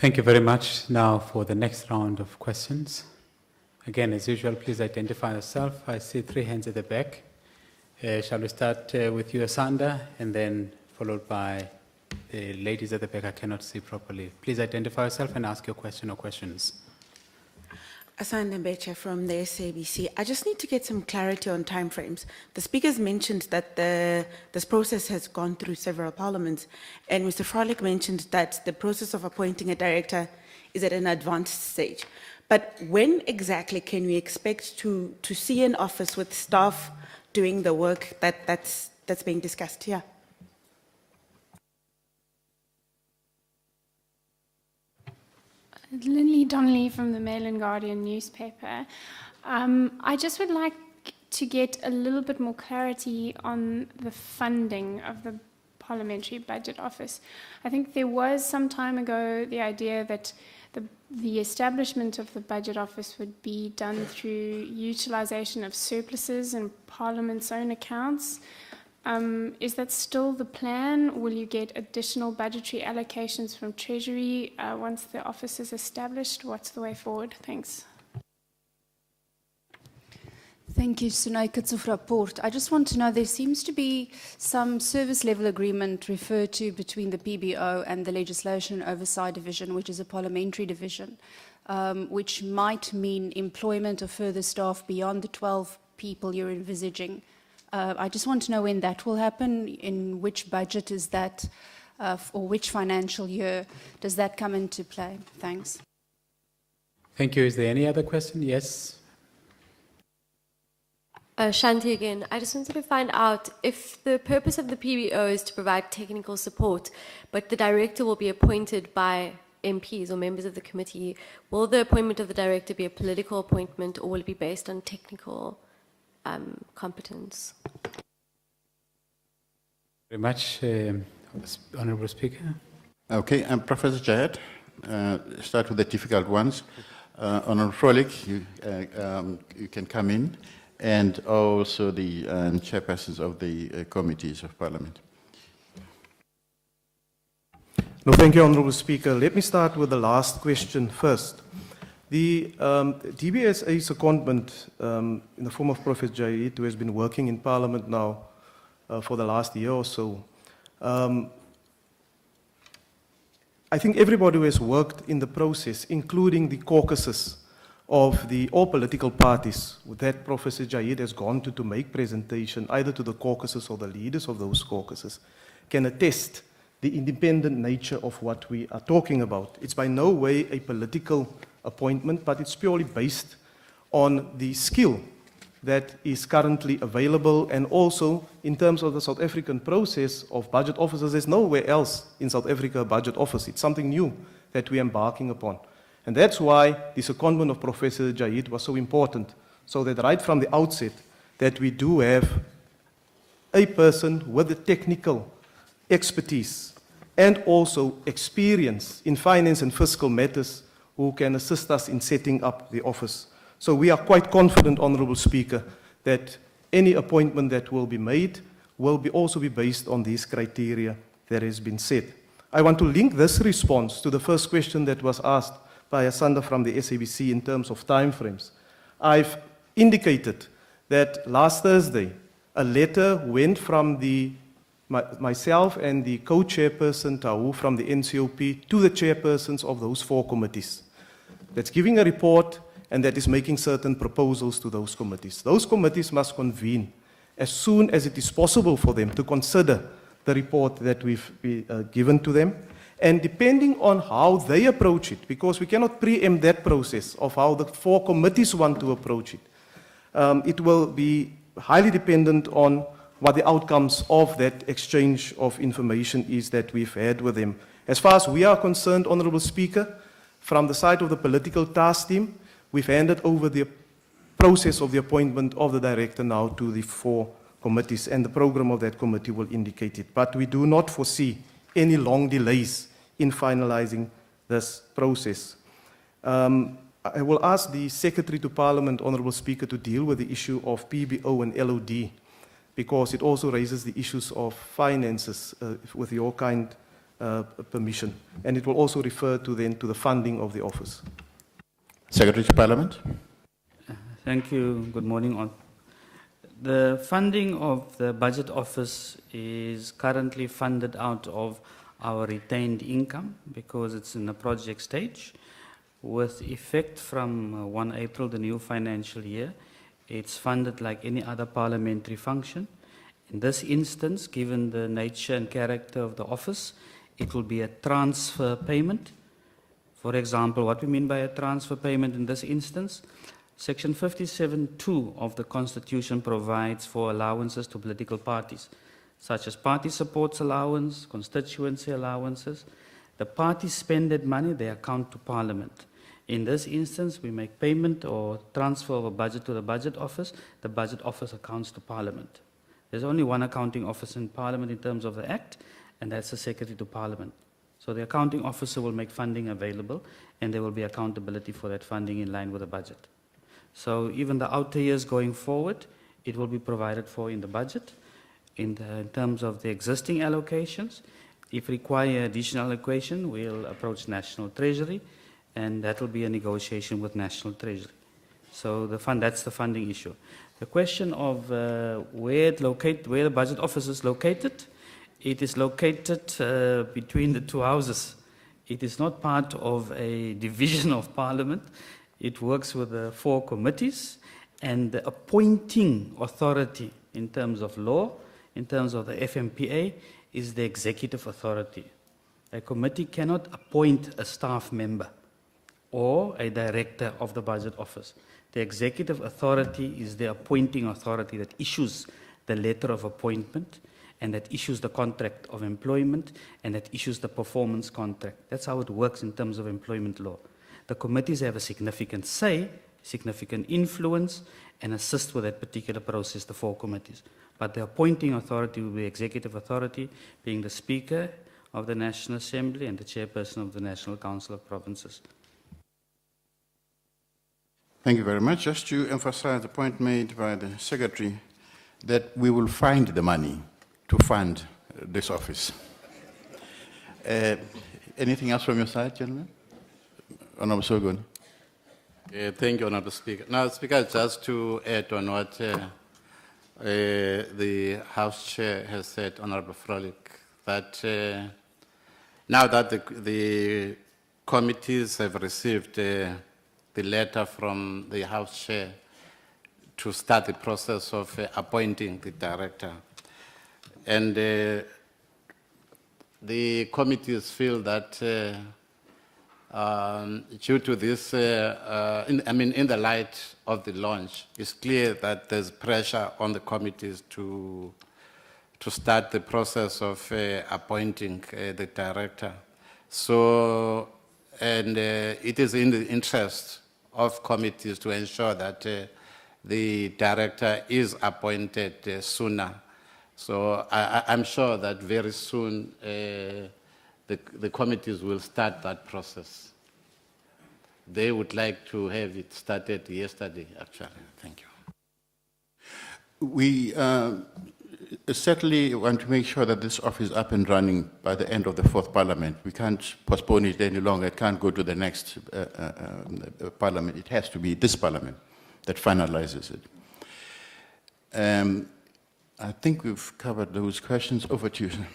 Thank you very much. Now for the next round of questions. Again, as usual, please identify yourself. I see 3 hands at the back. Shall we start with you, Asanda, and then followed by the ladies at the back I cannot see properly. Please identify yourself and ask your question or questions. Asanda Mbecha from the SABC. I just need to get some clarity on timeframes. The speakers mentioned that this process has gone through several parliaments, and Mr. Frolik mentioned that the process of appointing a director is at an advanced stage. But when exactly can we expect to see an office with staff doing the work that's being discussed here? Lindley Donnelly from the Mail and Guardian newspaper. I just would like to get a little bit more clarity on the funding of the Parliamentary Budget Office. I think there was some time ago the idea that the establishment of the Budget Office would be done through utilisation of surpluses in Parliament's own accounts. Is that still the plan? Will you get additional budgetary allocations from Treasury once the office is established? What's the way forward? Thanks. Thank you, Sunay Kitsuf. I just want to know, there seems to be some service level agreement referred to between the PBO and the Legislation Oversight Division, which is a parliamentary division, which might mean employment of further staff beyond the 12 people you're envisaging. I just want to know when that will happen, in which budget is that, or which financial year does that come into play? Thanks. Thank you. Is there any other question? Yes. Shanti again. I just wanted to find out if the purpose of the PBO is to provide technical support, but the director will be appointed by MPs or members of the committee. Will the appointment of the director be a political appointment, or will it be based on technical competence? Very much, Honourable Speaker. Okay, Professor Jayat, start with the difficult ones. Honourable Frolik, you can come in, and also the chairpersons of the committees of Parliament. No, thank you, Honourable Speaker. Let me start with the last question first. The DBSA secondment in the form of Professor Jayat, who has been working in Parliament now for the last year or so, I think everybody who has worked in the process, including the caucuses of all political parties that Professor Jayat has gone to make presentation either to the caucuses or the leaders of those caucuses, can attest the independent nature of what we are talking about. It's by no way a political appointment, but it's purely based on the skill that is currently available, and also in terms of the South African process of budget officers. There's nowhere else in South Africa a budget office. It's something new that we're embarking upon. And that's why the secondment of Professor Jayat was so important, so that right from the outset that we do have a person with the technical expertise and also experience in finance and fiscal matters who can assist us in setting up the office. So we are quite confident, Honourable Speaker, that any appointment that will be made will also be based on these criteria that has been set. I want to link this response to the first question that was asked by Asanda from the SABC in terms of timeframes. I've indicated that last Thursday, a letter went from myself and the co-chairperson, Tahu, from the NCOP to the chairpersons of those 4 committees. That's giving a report, and that is making certain proposals to those committees. Those committees must convene as soon as it is possible for them to consider the report that we've given to them. And depending on how they approach it, because we cannot preempt that process of how the 4 committees want to approach it, it will be highly dependent on what the outcomes of that exchange of information is that we've had with them. As far as we are concerned, Honourable Speaker, from the side of the political task team, we've handed over the process of the appointment of the director now to the 4 committees, and the program of that committee will indicate it. But we do not foresee any long delays in finalizing this process. I will ask the Secretary to Parliament, Honourable Speaker, to deal with the issue of PBO and LOD, because it also raises the issues of finances with your kind permission. And it will also refer to then to the funding of the office. Secretary to Parliament. Thank you. Good morning, all. The funding of the Budget Office is currently funded out of our retained income because it's in the project stage. With effect from 1 April, the new financial year, it's funded like any other parliamentary function. In this instance, given the nature and character of the office, it will be a transfer payment. For example, what we mean by a transfer payment in this instance, Section 57(2) of the Constitution provides for allowances to political parties, such as party supports allowance, constituency allowances. The parties spend that money, they account to Parliament. In this instance, we make payment or transfer of a budget to the Budget Office. The Budget Office accounts to Parliament. There's only one accounting office in Parliament in terms of the Act, and that's the Secretary to Parliament. So the accounting officer will make funding available, and there will be accountability for that funding in line with the budget. So even the outer years going forward, it will be provided for in the budget. In terms of the existing allocations, if require additional allocation, we'll approach National Treasury, and that will be a negotiation with National Treasury. So that's the funding issue. The question of where the Budget Office is located, it is located between the two houses. It is not part of a division of Parliament. It works with the 4 committees, and the appointing authority in terms of law, in terms of the FMPA, is the executive authority. A committee cannot appoint a staff member or a director of the Budget Office. The executive authority is the appointing authority that issues the letter of appointment and that issues the contract of employment and that issues the performance contract. That's how it works in terms of employment law. The committees have a significant say, significant influence, and assist with that particular process, the 4 committees. But the appointing authority will be executive authority, being the Speaker of the National Assembly and the Chairperson of the National Council of Provinces. Thank you very much. Just to emphasize the point made by the Secretary that we will find the money to fund this office. Anything else from your side, gentlemen? Honorable Sogun. Thank you, Honorable Speaker. Now, Speaker, just to add on what the House Chair has said, Honorable Frolik, that now that the committees have received the letter from the House Chair to start the process of appointing the director, and the committees feel that due to this, in the light of the launch, it's clear that there's pressure on the committees to start the process of appointing the director. So, and it is in the interest of committees to ensure that the director is appointed sooner. So I'm sure that very soon the committees will start that process. They would like to have it started yesterday, actually. Thank you. We certainly want to make sure that this office is up and running by the end of the 4th Parliament. We can't postpone it any longer. It can't go to the next Parliament. It has to be this Parliament that finalizes it. I think we've covered those questions. Over to you, sir.